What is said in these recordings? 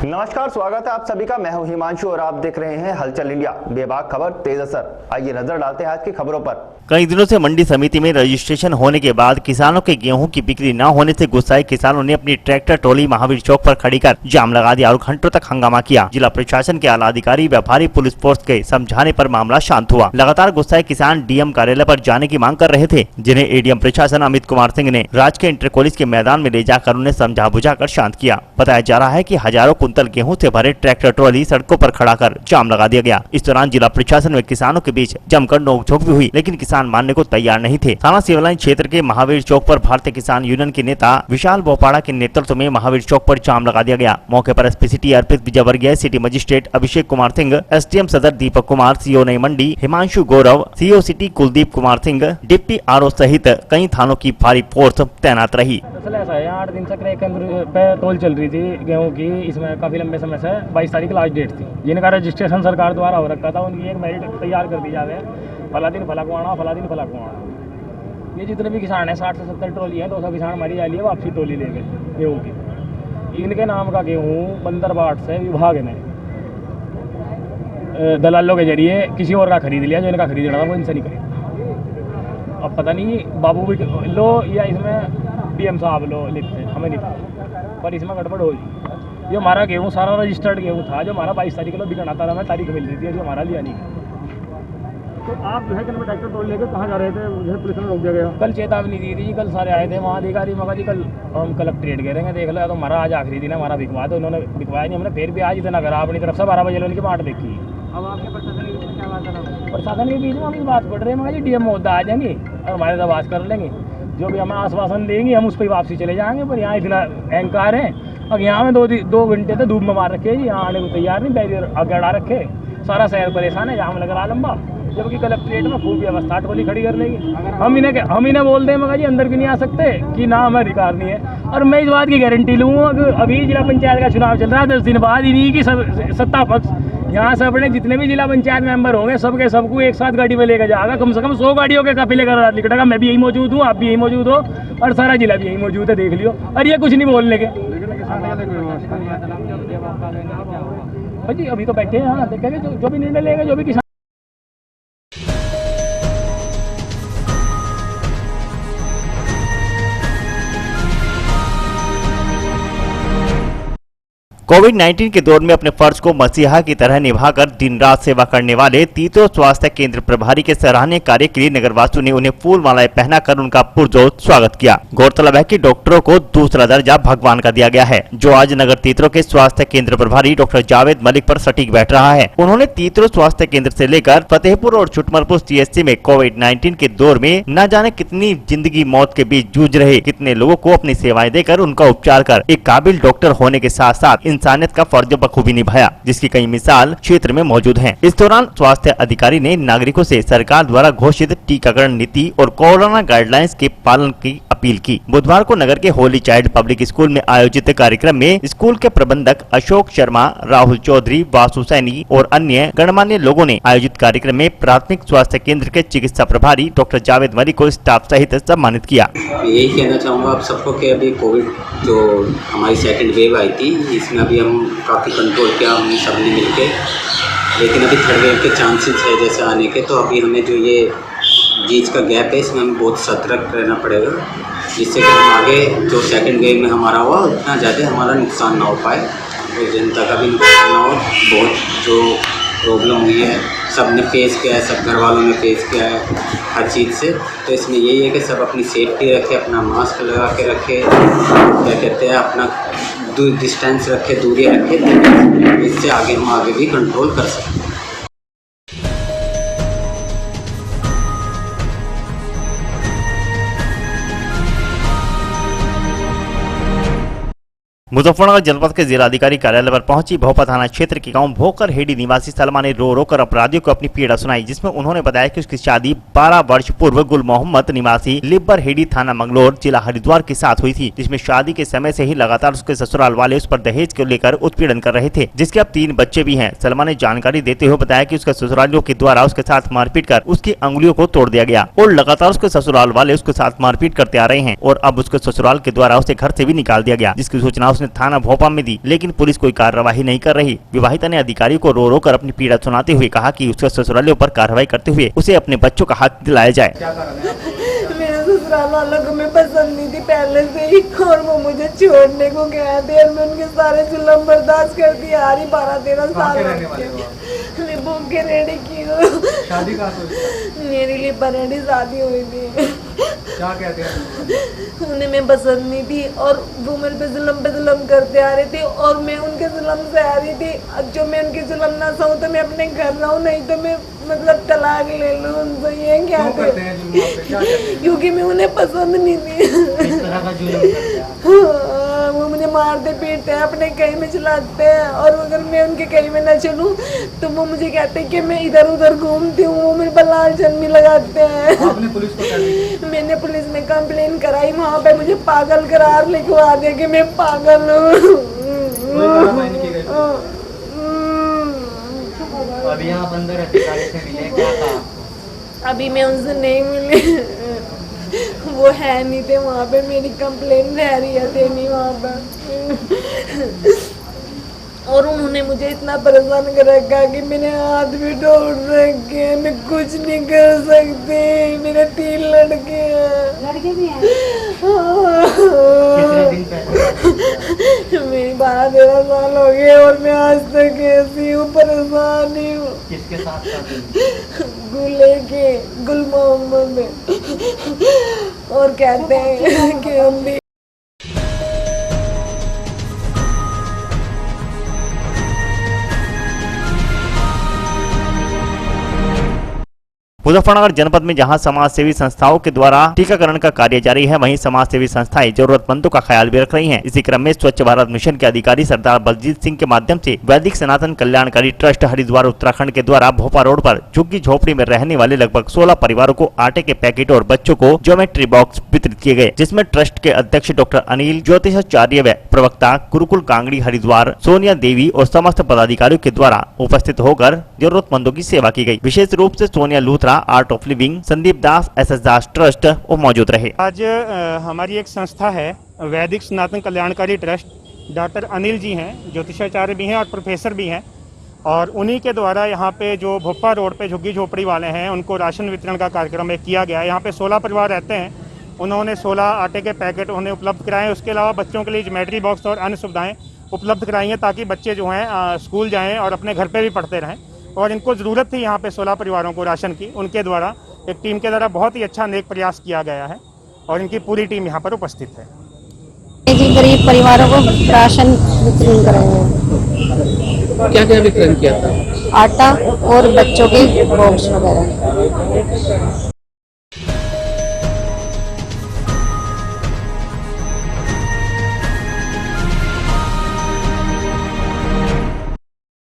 नमस्कार, स्वागत है आप सभी का। मैं हूं हिमांशु और आप देख रहे हैं हलचल इंडिया। बेबाक खबर तेज असर। आइए नजर डालते हैं आज की खबरों पर। कई दिनों से मंडी समिति में रजिस्ट्रेशन होने के बाद किसानों के गेहूं की बिक्री न होने से गुस्साए किसानों ने अपनी ट्रैक्टर ट्रॉली महावीर चौक पर खड़ी कर जाम लगा दिया और घंटों तक हंगामा किया। जिला प्रशासन के आला अधिकारी व्यापारी पुलिस फोर्स के समझाने पर मामला शांत हुआ। लगातार गुस्साए किसान डीएम कार्यालय पर जाने की मांग कर रहे थे, जिन्हें एडीएम प्रशासन अमित कुमार सिंह ने राजकीय इंटर कॉलेज के मैदान में ले जाकर उन्हें समझा बुझाकर शांत किया। बताया जा रहा है कि हजारों कुंतल गेहूं से भरे ट्रैक्टर ट्रॉली सड़कों पर खड़ा कर जाम लगा दिया गया। इस दौरान जिला प्रशासन में किसानों के बीच जमकर नोकझोंक भी हुई, लेकिन किसान मानने को तैयार नहीं थे। थाना सिवलाइन क्षेत्र के महावीर चौक पर भारतीय किसान यूनियन के नेता विशाल बोपाड़ा के नेतृत्व में महावीर चौक पर जाम लगा दिया गया। मौके पर SP city Arpit Vijayvargiya, city magistrate Abhishek Kumar Singh, SDM Sadar Deepak Kumar, CO Nai Mandi Himanshu Gaurav, CO city Kuldeep Kumar Singh, deputy RO सहित कई थानों की भारी फोर्स तैनात रही। ऐसा है, 8 दिन से क्रैक पे तोल चल रही थी गेहूं की। इसमें काफी लंबे समय से 22 तारीख लास्ट डेट थी, जिनका रजिस्ट्रेशन सरकार द्वारा हो रखा था। उनकी एक मेरिट तैयार कर दी जावे, फला दिन फला को आना, फला दिन फला को आना। ये जितने भी किसान हैं 60 से 70 ट्रॉली हैं, 200 किसान हमारी जा रही है वापसी ट्रॉली लेके गेहूँ की। इनके नाम का गेहूँ बंदरबाट से विभाग ने दलालों के जरिए किसी और का खरीद लिया। जो इनका खरीदना था वो इनसे नहीं खरीदा। अब पता नहीं बाबू भी लो या इसमें डीएम साहब लो लिखते हैं, हमें नहीं पता, पर इसमें गड़बड़ हो गई। जो हमारा गेहूँ सारा रजिस्टर्ड गेहूँ था, जो हमारा 22 तारीख को बिकना था, हमें तारीख मिल रही थी, जो हमारा लिया नहीं। तो आप जो है कल ट्रैक्टर टोल लेकर कहाँ जा रहे थे? मुझे पुलिस ने रोक दिया गया। कल चेतावनी दी थी, कल सारे आए थे वहाँ अधिकारी। मगर जी कल हम कलेक्ट्रेट गए रहेंगे, देख लो। तो हमारा आज आखिरी दिन है, हमारा बिकवा दो। उन्होंने बिकवाया नहीं, हमने फिर भी आज इतना करा अपनी तरफ से। 12 बजे उनकी बात देखी। अब आपके प्रशासन के बीच में क्या बात है? प्रशासन के बीच में हम इस बात पढ़ रहे हैं, मगर जी डीएम महोदय आ जाएंगे और हमारे से बात कर लेंगे। जो भी हमें आश्वासन देंगे हम उस पर वापसी चले जाएंगे। पर यहाँ इतना अहंकार है। अब यहाँ में 2 घंटे से धूप में मार रखे जी, यहाँ आने को तैयार नहीं, बैरियर आगे अड़ा रखे। सारा शहर परेशान है, जाम लग रहा लंबा, जबकि कलेक्ट्रेट में खूब व्यवस्था ट्रॉली खड़ी कर लेगी। हम इन्हें बोल दें मगर जी अंदर भी नहीं आ सकते कि ना हमें अधिकार नहीं है। और मैं इस बात की गारंटी लूँगा कि अभी जिला पंचायत का चुनाव चल रहा है, 10 दिन बाद इन्हीं की सत्ता पक्ष यहाँ से अपने जितने भी जिला पंचायत मेंबर होंगे सबको एक साथ गाड़ी में लेकर जाएगा। कम से कम 100 गाड़ियों के काफिले का निकलेगा। मैं भी यही मौजूद हूँ, आप भी यही मौजूद हो और सारा जिला भी यही मौजूद है, देख लियो। और ये कुछ नहीं बोलने के जी, अभी तो बैठे हैं। हाँ, देखेंगे जो भी निर्णय लेगा, जो भी किसान। कोविड-19 के दौर में अपने फर्ज को मसीहा की तरह निभाकर दिन रात सेवा करने वाले तीतो स्वास्थ्य केंद्र प्रभारी के सराहनीय कार्य के लिए नगरवासियों ने उन्हें फूल मालाएं पहनाकर उनका पुरजोर स्वागत किया। गौरतलब है कि डॉक्टरों को दूसरा दर्जा भगवान का दिया गया है, जो आज नगर तीतरो के स्वास्थ्य केंद्र प्रभारी डॉक्टर जावेद मलिक पर सटीक बैठ रहा है। उन्होंने तीतरो स्वास्थ्य केंद्र से लेकर फतेहपुर और छुटमलपुर सीएचसी में कोविड-19 के दौर में न जाने कितनी जिंदगी मौत के बीच जूझ रहे कितने लोगों को अपनी सेवाएं देकर उनका उपचार कर एक काबिल डॉक्टर होने के साथ साथ इंसानियत का फर्ज बखूबी निभाया, जिसकी कई मिसाल क्षेत्र में मौजूद हैं। इस दौरान स्वास्थ्य अधिकारी ने नागरिकों से सरकार द्वारा घोषित टीकाकरण नीति और कोरोना गाइडलाइंस के पालन की अपील की। बुधवार को नगर के होली चाइल्ड पब्लिक स्कूल में आयोजित कार्यक्रम में स्कूल के प्रबंधक अशोक शर्मा, राहुल चौधरी, वासु सैनी और अन्य गणमान्य लोगों ने आयोजित कार्यक्रम में प्राथमिक स्वास्थ्य केंद्र के चिकित्सा प्रभारी डॉक्टर जावेद मलिक को स्टाफ सहित सम्मानित किया। यही कहना चाहूँगा आप सबको कि अभी कोविड जो हमारी सेकंड वेव आई थी, इसमें अभी हम काफ़ी कंट्रोल किया हमने सबने मिलके। लेकिन अभी थर्ड वेव के चांसेस है जैसे आने के, तो अभी हमें जो ये बीच का गैप है इसमें हमें बहुत सतर्क रहना पड़ेगा, जिससे कि हम आगे जो सेकंड वेव में हमारा हुआ उतना ज़्यादा हमारा नुकसान ना हो पाए और जनता का भी नुकसान ना हो। बहुत जो प्रॉब्लम हुई है सब ने फेस किया है, सब घर वालों ने फेस किया है हर चीज़ से। तो इसमें यही है कि सब अपनी सेफ्टी रखें, अपना मास्क लगा के रखें, क्या कहते हैं अपना डिस्टेंस रखें, दूरी रखें, इससे आगे हम आगे भी कंट्रोल कर सकते हैं। मुजफ्फरनगर जनपद के जिलाधिकारी कार्यालय पर पहुंची भोपा थाना क्षेत्र के गांव भोकर हेडी निवासी सलमा ने रो रो कर अपराधियों को अपनी पीड़ा सुनाई, जिसमें उन्होंने बताया कि उसकी शादी 12 वर्ष पूर्व गुल मोहम्मद निवासी लिब्बर हेडी थाना मंगलोर जिला हरिद्वार के साथ हुई थी, जिसमें शादी के समय से ही लगातार उसके ससुराल वाले उस पर दहेज को लेकर उत्पीड़न कर रहे थे, जिसके अब 3 बच्चे भी हैं। सलमा ने जानकारी देते हुए बताया कि उसके ससुरालियों के द्वारा उसके साथ मारपीट कर उसकी अंगुलियों को तोड़ दिया गया और लगातार उसके ससुराल वाले उसके साथ मारपीट करते आ रहे हैं और अब उसके ससुराल के द्वारा उसे घर से भी निकाल दिया गया, जिसकी सूचना उसने थाना भोपाल में दी, लेकिन पुलिस कोई कार्रवाई नहीं कर रही। विवाहिता ने अधिकारियों को रो रो कर अपनी पीड़ा सुनाते हुए कहा कि उसके ससुरालियों पर कार्रवाई करते हुए उसे अपने बच्चों का हक दिलाया जाए। मेरे ससुराल वालों को मैं पसंद नहीं थी पहले से ही, और वो मुझे छोड़ने को गए थे और मैं उनके सारे जुल्म बर्दाश्त करती आ रही 12-13 साल। मैं भूखे रेडी की हूँ। शादी कहाँ से? मेरे लिए परेडी शादी हुई थी। क्या कहते हैं? उन्हें मैं पसंद नहीं थी और वो मेरे पे जुल्म करते आ रहे थे और मैं उनके जुल्म से आ रही थी। अब जो मैं उनके जुल्म ना सहूँ तो मैं अपने घर रहूँ, नहीं तो मैं मतलब तलाक ले लूँ उनसे। ये क्या करते हैं जुल्म आप पे? क्या कहते हैं? क्योंकि मैं उन्हें पसंद नहीं थी। किस तरह का जुल्म करते हैं? वो मुझे मारते पीटते हैं, अपने कहीं में चलाते हैं और अगर मैं उनके कहीं में न चलूँ तो वो मुझे कहते हैं कि मैं इधर उधर घूमती हूँ। वो मेरे पर लाल चन्नी लगाते हैं। आपने पुलिस को क्या दिया? मैंने पुलिस में कंप्लेन कराई, वहाँ पे मुझे पागल करार लिखवा दिया कि मैं पागल हूँ। कोई कार्रवाई नहीं की गई? अभी आप अंदर अधिकारी से मिले, क्या कहा? अभी मैं उनसे नहीं मिली, वो है नहीं थे वहाँ पे। मेरी कंप्लेन रह रही है थे नहीं वहाँ पर। और उन्होंने मुझे इतना परेशान कर रखा कि मेरे हाथ भी तोड़ रखे, मैं कुछ नहीं कर सकती। मेरे 3 लड़के हैं। लड़के भी हैं? कितने दिन पहले? मेरी 12-13 साल हो गए और मैं आज तक ऐसी हूँ, परेशान ही हूँ। किसके साथ शादी? गुल मोहम्मद और कहते हैं कि हम भी मुजफ्फरनगर जनपद में जहां समाज सेवी संस्थाओं के द्वारा टीकाकरण का कार्य जारी है, वहीं समाज सेवी संस्थाएं जरूरतमंदों का ख्याल भी रख रही हैं। इसी क्रम में स्वच्छ भारत मिशन के अधिकारी सरदार बलजीत सिंह के माध्यम से वैदिक सनातन कल्याणकारी ट्रस्ट हरिद्वार उत्तराखंड के द्वारा भोपाल रोड पर झुग्गी झोपड़ी में रहने वाले लगभग 16 परिवारों को आटे के पैकेट और बच्चों को ज्योमेट्री बॉक्स वितरित किए गए, जिसमें ट्रस्ट के अध्यक्ष डॉक्टर अनिल, ज्योतिषाचार्य व प्रवक्ता गुरुकुल कांगड़ी हरिद्वार सोनिया देवी और समस्त पदाधिकारियों के द्वारा उपस्थित होकर जरूरतमंदों की सेवा की गई। विशेष रूप से Sonia Luthra, art of living, Sandeep Das, SS Das trust वो मौजूद रहे। आज हमारी एक संस्था है वैदिक सनातन कल्याणकारी ट्रस्ट, डॉक्टर अनिल जी हैं, ज्योतिषाचार्य भी हैं और प्रोफेसर भी हैं, और उन्हीं के द्वारा यहाँ पे जो भोपाल रोड पे झुग्गी झोपड़ी वाले हैं उनको राशन वितरण का कार्यक्रम एक किया गया है। यहाँ पे 16 परिवार रहते हैं, उन्होंने 16 आटे के पैकेट उन्हें उपलब्ध कराए। उसके अलावा बच्चों के लिए ज्योमेट्री बॉक्स और अन्य सुविधाएँ उपलब्ध कराई हैं ताकि बच्चे जो हैं स्कूल जाएँ और अपने घर पर भी पढ़ते रहें। और इनको ज़रूरत थी यहाँ पे 16 परिवारों को राशन की, उनके द्वारा एक टीम के द्वारा बहुत ही अच्छा नेक प्रयास किया गया है और इनकी पूरी टीम यहाँ पर उपस्थित है। जी गरीब परिवारों को राशन वितरण करेंगे। क्या क्या वितरण किया था? आटा और बच्चों के बॉक्स वगैरह।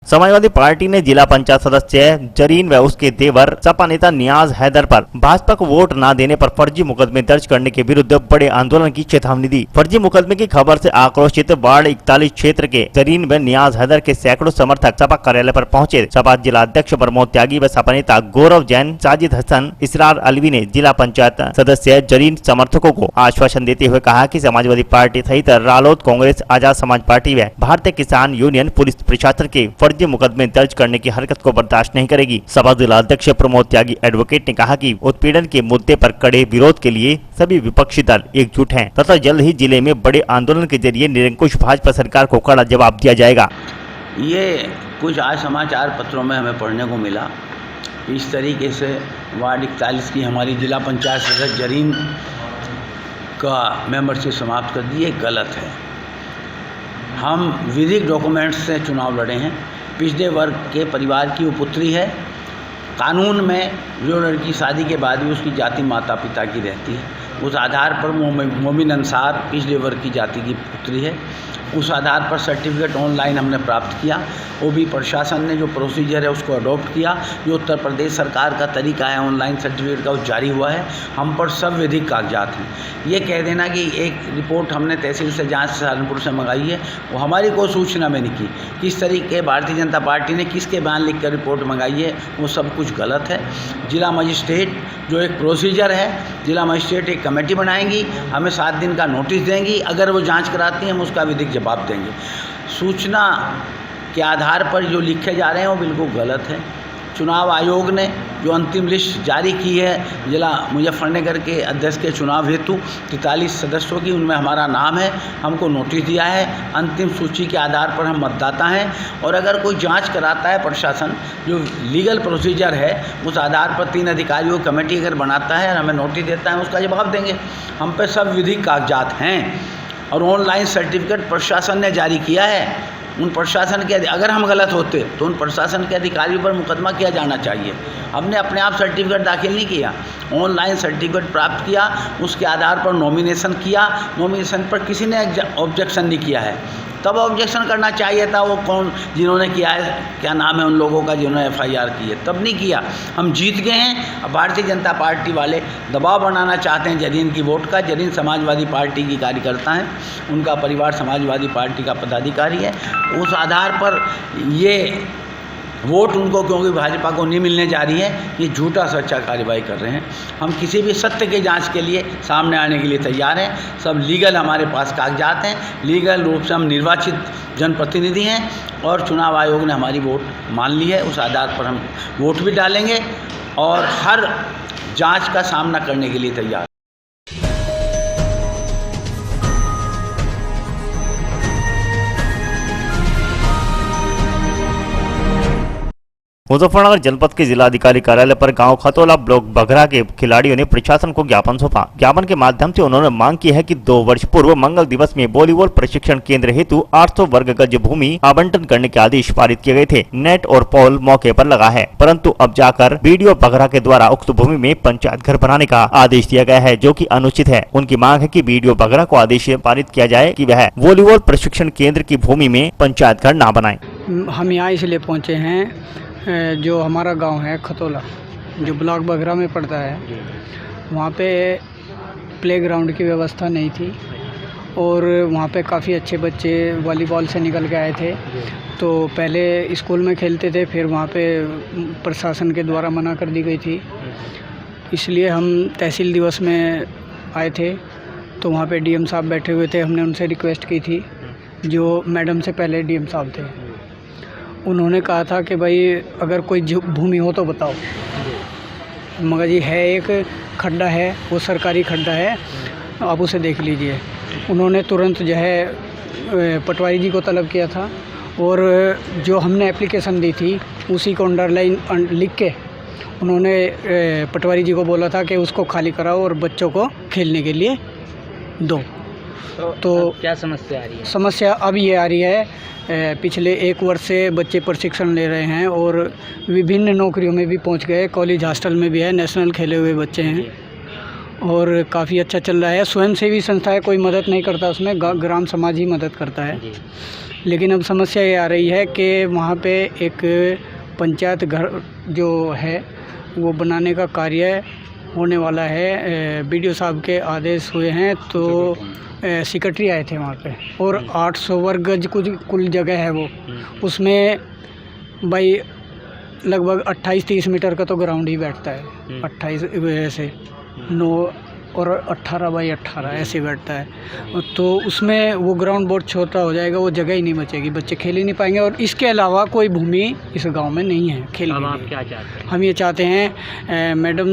समाजवादी पार्टी ने जिला पंचायत सदस्य जरीन व उसके देवर सपा नेता नियाज हैदर पर भाजपा को वोट न देने पर फर्जी मुकदमे दर्ज करने के विरुद्ध बड़े आंदोलन की चेतावनी दी। फर्जी मुकदमे की खबर से आक्रोशित वार्ड 41 क्षेत्र के जरीन व नियाज हैदर के सैकड़ों समर्थक सपा कार्यालय पर पहुंचे। सपा जिला अध्यक्ष प्रमोद त्यागी व सपा नेता गौरव जैन, साजिद हसन, इसरार अलवी ने जिला पंचायत सदस्य जरीन समर्थकों को आश्वासन देते हुए कहा कि समाजवादी पार्टी सहित रालोद, कांग्रेस, आजाद समाज पार्टी व भारतीय किसान यूनियन पुलिस प्रशासन के मुकदमे दर्ज करने की हरकत को बर्दाश्त नहीं करेगी। सपा जिला अध्यक्ष प्रमोद त्यागी एडवोकेट ने कहा कि उत्पीड़न के मुद्दे पर कड़े विरोध के लिए सभी विपक्षी दल एकजुट हैं तथा जल्द ही जिले में बड़े आंदोलन के जरिए निरंकुश भाजपा सरकार को कड़ा जवाब दिया जाएगा। ये कुछ आज समाचार पत्रों में हमें पढ़ने को मिला, इस तरीके से वार्ड 41 की हमारी जिला पंचायत सदस्य जरीन का मेंबरशिप समाप्त कर दी, गलत है। हम विधिक डॉक्यूमेंट्स से चुनाव लड़े हैं, पिछड़े वर्ग के परिवार की वो पुत्री है। कानून में जो लड़की शादी के बाद भी उसकी जाति माता पिता की रहती है, उस आधार पर मोमिन अंसार पिछड़े वर्ग की जाति की पुत्री है। उस आधार पर सर्टिफिकेट ऑनलाइन हमने प्राप्त किया, वो भी प्रशासन ने जो प्रोसीजर है उसको अडॉप्ट किया। जो उत्तर प्रदेश सरकार का तरीका है ऑनलाइन सर्टिफिकेट का, वो जारी हुआ है। हम पर सब विधिक कागजात हैं। ये कह देना कि एक रिपोर्ट हमने तहसील से जांच सहारनपुर से मंगाई है, वो हमारी कोई सूचना में नहीं की। किस तरीके भारतीय जनता पार्टी ने किसके बयान लिख कर रिपोर्ट मंगाई है, वो सब कुछ गलत है। जिला मजिस्ट्रेट जो एक प्रोसीजर है, जिला मजिस्ट्रेट एक कमेटी बनाएंगी, हमें 7 दिन का नोटिस देंगी। अगर वो जांच कराती हैं हम उसका विधिक जवाब देंगे। सूचना के आधार पर जो लिखे जा रहे हैं वो बिल्कुल गलत है। चुनाव आयोग ने जो अंतिम लिस्ट जारी की है जिला मुजफ्फरनगर के अध्यक्ष के चुनाव हेतु 43 सदस्यों की, उनमें हमारा नाम है, हमको नोटिस दिया है। अंतिम सूची के आधार पर हम मतदाता हैं और अगर कोई जांच कराता है प्रशासन, जो लीगल प्रोसीजर है उस आधार पर 3 अधिकारियों की कमेटी अगर बनाता है और हमें नोटिस देता है, उसका जवाब देंगे। हम पे सब विधिक कागजात हैं और ऑनलाइन सर्टिफिकेट प्रशासन ने जारी किया है। उन प्रशासन के अगर हम गलत होते तो उन प्रशासन के अधिकारियों पर मुकदमा किया जाना चाहिए। हमने अपने आप सर्टिफिकेट दाखिल नहीं किया, ऑनलाइन सर्टिफिकेट प्राप्त किया, उसके आधार पर नॉमिनेशन किया। नॉमिनेशन पर किसी ने ऑब्जेक्शन नहीं किया है, तब ऑब्जेक्शन करना चाहिए था। वो कौन जिन्होंने किया है, क्या नाम है उन लोगों का जिन्होंने FIR की है, तब नहीं किया। हम जीत गए हैं। अब भारतीय जनता पार्टी वाले दबाव बनाना चाहते हैं जरीन की वोट का। जरीन समाजवादी पार्टी की कार्यकर्ता हैं, उनका परिवार समाजवादी पार्टी का पदाधिकारी है। उस आधार पर ये वोट उनको, क्योंकि भाजपा को नहीं मिलने जा रही है, ये झूठा सच्चा कार्रवाई कर रहे हैं। हम किसी भी सत्य की जांच के लिए सामने आने के लिए तैयार हैं। सब लीगल हमारे पास कागजात हैं, लीगल रूप से हम निर्वाचित जनप्रतिनिधि हैं और चुनाव आयोग ने हमारी वोट मान ली है। उस आधार पर हम वोट भी डालेंगे और हर जांच का सामना करने के लिए तैयार। मुजफ्फरनगर जनपद के जिलाधिकारी कार्यालय पर गांव खतौला ब्लॉक बघरा के खिलाड़ियों ने प्रशासन को ज्ञापन सौंपा। ज्ञापन के माध्यम से उन्होंने मांग की है कि 2 वर्ष पूर्व मंगल दिवस में वॉलीबॉल प्रशिक्षण केंद्र हेतु 800 वर्ग गज भूमि आवंटन करने के आदेश पारित किए गए थे। नेट और पोल मौके पर लगा है, परंतु अब जाकर BDO बघरा के द्वारा उक्त भूमि में पंचायत घर बनाने का आदेश दिया गया है, जो की अनुचित है। उनकी मांग है की BDO बघरा को आदेश पारित किया जाए की वह वॉलीबॉल प्रशिक्षण केंद्र की भूमि में पंचायत घर न बनाए। हम यहाँ इसलिए पहुँचे हैं, जो हमारा गांव है खतौला, जो ब्लॉक बघरा में पड़ता है, वहाँ पे प्लेग्राउंड की व्यवस्था नहीं थी और वहाँ पे काफ़ी अच्छे बच्चे वॉलीबॉल से निकल के आए थे। तो पहले स्कूल में खेलते थे, फिर वहाँ पे प्रशासन के द्वारा मना कर दी गई थी। इसलिए हम तहसील दिवस में आए थे, तो वहाँ पे DM साहब बैठे हुए थे। हमने उनसे रिक्वेस्ट की थी, जो मैडम से पहले DM साहब थे। उन्होंने कहा था कि भाई अगर कोई भूमि हो तो बताओ, मगर जी है एक खड्डा है, वो सरकारी खड्डा है, आप उसे देख लीजिए। उन्होंने तुरंत जो है पटवारी जी को तलब किया था और जो हमने एप्लीकेशन दी थी उसी को अंडरलाइन लिख के उन्होंने पटवारी जी को बोला था कि उसको खाली कराओ और बच्चों को खेलने के लिए दो। तो क्या समस्या आ रही है? समस्या अब ये आ रही है, पिछले 1 वर्ष से बच्चे प्रशिक्षण ले रहे हैं और विभिन्न नौकरियों में भी पहुंच गए, कॉलेज हॉस्टल में भी है, नेशनल खेले हुए बच्चे हैं और काफ़ी अच्छा चल रहा है। स्वयंसेवी संस्था है, कोई मदद नहीं करता उसमें, ग्राम समाज ही मदद करता है। लेकिन अब समस्या ये आ रही है कि वहाँ पे एक पंचायत घर जो है वो बनाने का कार्य होने वाला है। BDO साहब के आदेश हुए हैं, तो सेक्रेटरी आए थे वहाँ पे और 800 वर्ग गज कुल जगह है वो, उसमें भाई लगभग 28-30 मीटर का तो ग्राउंड ही बैठता है। 28 ऐसे 9 और 18 बाई 18 ऐसे बैठता है। तो उसमें वो ग्राउंड बहुत छोटा हो जाएगा, वो जगह ही नहीं बचेगी, बच्चे खेल ही नहीं पाएंगे। और इसके अलावा कोई भूमि इस गांव में नहीं है खेल के लिए। आप क्या चाहते हैं? हम ये चाहते हैं, मैडम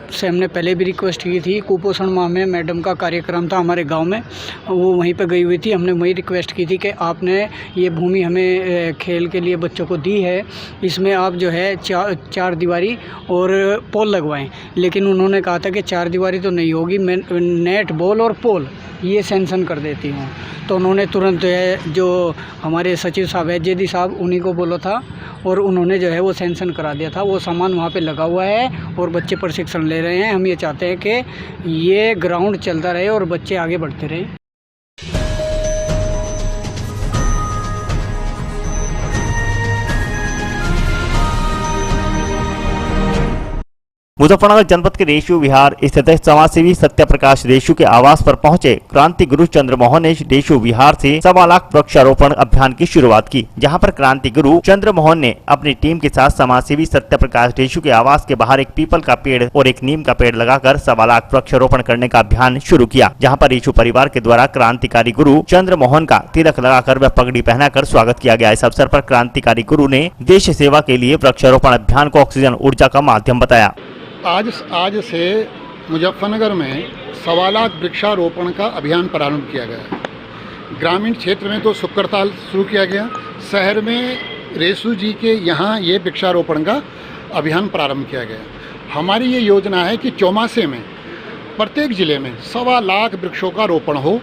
से हमने पहले भी रिक्वेस्ट की थी, कुपोषण माह में मैडम का कार्यक्रम था हमारे गांव में, वो वहीं पे गई हुई थी। हमने वही रिक्वेस्ट की थी कि आपने ये भूमि हमें खेल के लिए बच्चों को दी है, इसमें आप जो है 4 दीवारी और पोल लगवाएं। लेकिन उन्होंने कहा था कि 4 दीवारी तो नहीं होगी, मैं नेट बॉल और पोल ये सैंक्शन कर देती हूँ। तो उन्होंने तुरंत जो है, जो हमारे सचिव साहब है JD साहब, उन्हीं को बोला था और उन्होंने जो है वो सैंक्शन करा दिया था। वो सामान वहाँ पे लगा हुआ है और बच्चे प्रशिक्षण ले रहे हैं। हम ये चाहते हैं कि ये ग्राउंड चलता रहे और बच्चे आगे बढ़ते रहें। मुजफ्फरनगर जनपद के रेशु विहार स्थित समाजसेवी सत्य प्रकाश रेशु के आवास पर पहुंचे क्रांति गुरु चंद्रमोहन ने रेशु विहार से 1.25 लाख वृक्षारोपण अभियान की शुरुआत की, जहां पर क्रांति गुरु चंद्रमोहन ने अपनी टीम के साथ समाजसेवी सत्य प्रकाश रेशु के आवास के बाहर एक पीपल का पेड़ और एक नीम का पेड़ लगाकर 1.25 लाख वृक्षारोपण करने का अभियान शुरू किया, जहाँ पर रेशु परिवार के द्वारा क्रांतिकारी गुरु चंद्रमोहन का तिलक लगाकर व पगड़ी पहनाकर स्वागत किया गया। इस अवसर पर क्रांतिकारी गुरु ने देश सेवा के लिए वृक्षारोपण अभियान को ऑक्सीजन ऊर्जा का माध्यम बताया। आज से मुजफ्फरनगर में 1.25 लाख वृक्षारोपण का अभियान प्रारंभ किया गया है। ग्रामीण क्षेत्र में तो शुक्रताल शुरू किया गया, शहर में रेशु जी के यहाँ ये वृक्षारोपण का अभियान प्रारंभ किया गया। हमारी ये योजना है कि चौमासे में प्रत्येक ज़िले में 1.25 लाख वृक्षों का रोपण हो,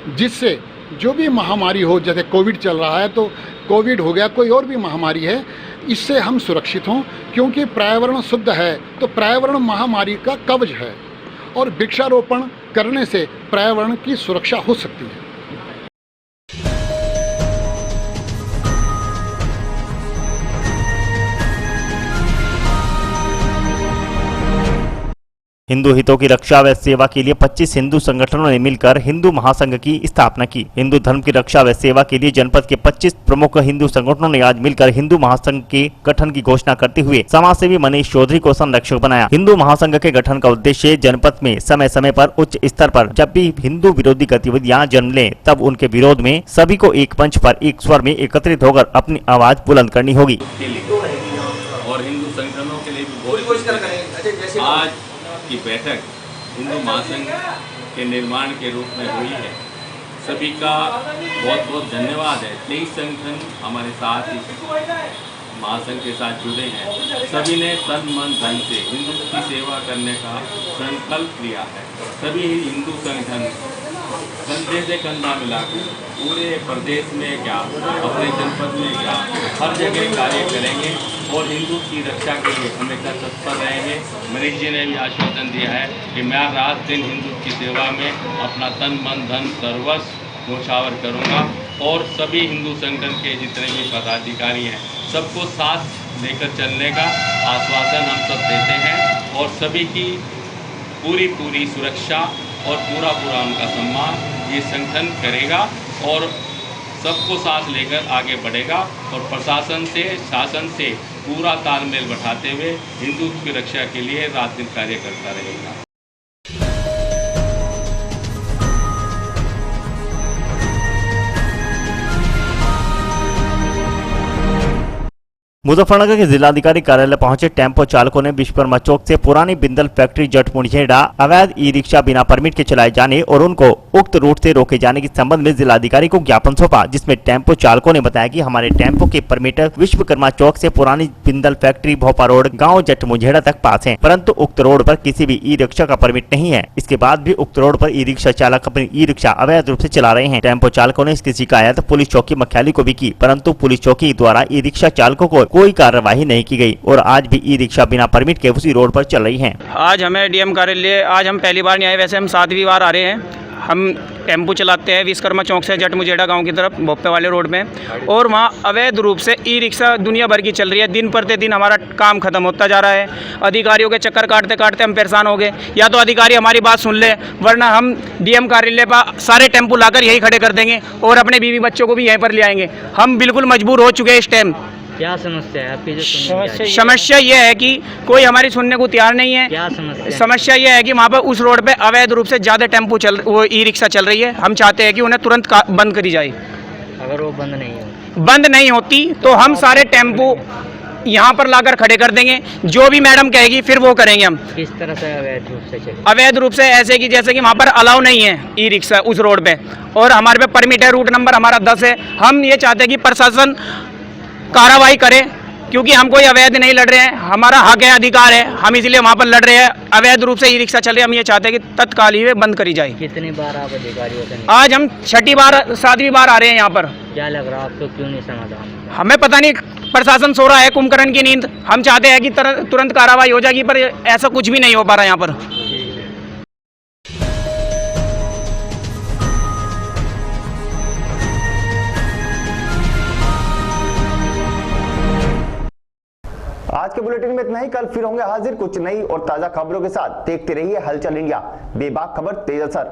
जिससे जो भी महामारी हो, जैसे कोविड चल रहा है तो कोविड हो गया, कोई और भी महामारी है, इससे हम सुरक्षित हों, क्योंकि पर्यावरण शुद्ध है तो पर्यावरण महामारी का कवच है और वृक्षारोपण करने से पर्यावरण की सुरक्षा हो सकती है। हिंदू हितों की रक्षा व सेवा के लिए 25 हिंदू संगठनों ने मिलकर हिंदू महासंघ की स्थापना की। हिंदू धर्म की रक्षा व सेवा के लिए जनपद के 25 प्रमुख हिंदू संगठनों ने आज मिलकर हिंदू महासंघ के गठन की घोषणा करते हुए समाजसेवी मनीष चौधरी को संरक्षक बनाया। हिंदू महासंघ के गठन का उद्देश्य जनपद में समय समय पर उच्च स्तर पर जब भी हिंदू विरोधी गतिविधियां जन्म लें, तब उनके विरोध में सभी को एक मंच पर एक स्वर में एकत्रित होकर अपनी आवाज बुलंद करनी होगी। और हिंदू संगठनों के लिए भी आज की बैठक हिंदू महासंघ के निर्माण के रूप में हुई है। सभी का बहुत बहुत धन्यवाद है। 23 संगठन हमारे साथ इस महासंघ के साथ जुड़े हैं। सभी ने तन मन धन से हिंदू की सेवा करने का संकल्प लिया है। सभी हिंदू संगठन कंधे से कंधा मिलाकर पूरे प्रदेश में क्या, अपने जनपद में क्या, हर जगह कार्य करेंगे और हिंदू की रक्षा के लिए हमेशा तत्पर रहेंगे। मनीष जी ने भी आश्वासन दिया है कि मैं रात दिन हिंदू की सेवा में अपना तन मन धन सर्वस्व न्यौछावर करूंगा और सभी हिंदू संगठन के जितने भी पदाधिकारी हैं सबको साथ लेकर चलने का आश्वासन हम सब देते हैं और सभी की पूरी सुरक्षा और पूरा उनका सम्मान ये संगठन करेगा और सबको साथ लेकर आगे बढ़ेगा और प्रशासन से, शासन से पूरा तालमेल बैठाते हुए हिंदू की रक्षा के लिए रात दिन कार्य करता रहेगा। मुजफ्फरनगर के जिलाधिकारी कार्यालय पहुंचे टेम्पो चालकों ने विश्वकर्मा चौक से पुरानी बिंदल फैक्ट्री जट मुंडेड़ा अवैध ई रिक्शा बिना परमिट के चलाए जाने और उनको उक्त रूट से रोके जाने के संबंध में जिलाधिकारी को ज्ञापन सौंपा, जिसमें टेम्पो चालकों ने बताया कि हमारे टेम्पो के परमिट विश्वकर्मा चौक से पुरानी बिंदल फैक्ट्री भोपा रोड गाँव जट मुंडेड़ा तक पास है, परंतु उक्त रोड पर किसी भी ई रिक्शा का परमिट नहीं है। इसके बाद भी उक्त रोड पर ई रिक्शा चालक अपनी ई रिक्शा अवैध रूप से चला रहे हैं। टेम्पो चालकों ने इसकी शिकायत पुलिस चौकी मुख्यालय को भी की, परंतु पुलिस चौकी द्वारा ई रिक्शा चालकों को कोई कार्रवाई नहीं की गई और आज भी ई रिक्शा बिना परमिट के उसी रोड पर चल रही हैं। आज हमें डीएम कार्यालय, आज हम पहली बार नहीं आए, वैसे हम 7वीं बार आ रहे हैं। हम टेम्पो चलाते हैं विश्वकर्मा चौक से जट मुंडेड़ा गांव की तरफ भोपे वाले रोड में, और वहाँ अवैध रूप से ई रिक्शा दुनिया भर की चल रही है। दिन प्रतिदिन हमारा काम खत्म होता जा रहा है। अधिकारियों के चक्कर काटते काटते हम परेशान हो गए। या तो अधिकारी हमारी बात सुन ले, वरना हम डीएम कार्यालय पर सारे टेम्पो लाकर यही खड़े कर देंगे और अपने बीवी बच्चों को भी यहीं पर ले आएंगे। हम बिल्कुल मजबूर हो चुके हैं इस टाइम। क्या समस्या है आपकी? समस्या ये है कि कोई हमारी सुनने को तैयार नहीं है। क्या समस्या ये है कि वहाँ पर उस रोड पे अवैध रूप से ज़्यादा टेम्पो वो ई रिक्शा चल रही है। हम चाहते हैं कि उन्हें तुरंत बंद करी जाए। अगर वो बंद नहीं होती तो हम सारे टेम्पो यहाँ पर लाकर खड़े कर देंगे। जो भी मैडम कहेगी फिर वो करेंगे हम। किस तरह से अवैध रूप से चले? अवैध रूप से ऐसे कि जैसे कि वहाँ पर अलाउ नहीं है ई रिक्शा उस रोड पे, और हमारे पे परमिट है, रूट नंबर हमारा 10 है। हम ये चाहते हैं कि प्रशासन कार्रवाई करे, क्योंकि हम कोई अवैध नहीं लड़ रहे हैं, हमारा हक है, अधिकार है, हम इसलिए वहाँ पर लड़ रहे हैं। अवैध रूप से ई रिक्शा चल रही है, हम ये चाहते हैं कि तत्काल ही बंद करी जाए। कितनी बार आप अधिकारियों से? आज हम 6ठी बार 7वीं बार आ रहे हैं यहाँ पर। क्या लग रहा है आपको, क्यों नहीं समाधान? हमें पता नहीं, प्रशासन सो रहा है कुंभकर्ण की नींद। हम चाहते हैं कि तुरंत कार्रवाई हो जाएगी, पर ऐसा कुछ भी नहीं हो पा रहा यहाँ पर। आज आज के बुलेटिन में इतना ही। कल फिर होंगे हाजिर कुछ नई और ताजा खबरों के साथ। देखते रहिए हलचल इंडिया, बेबाक खबर तेज असर।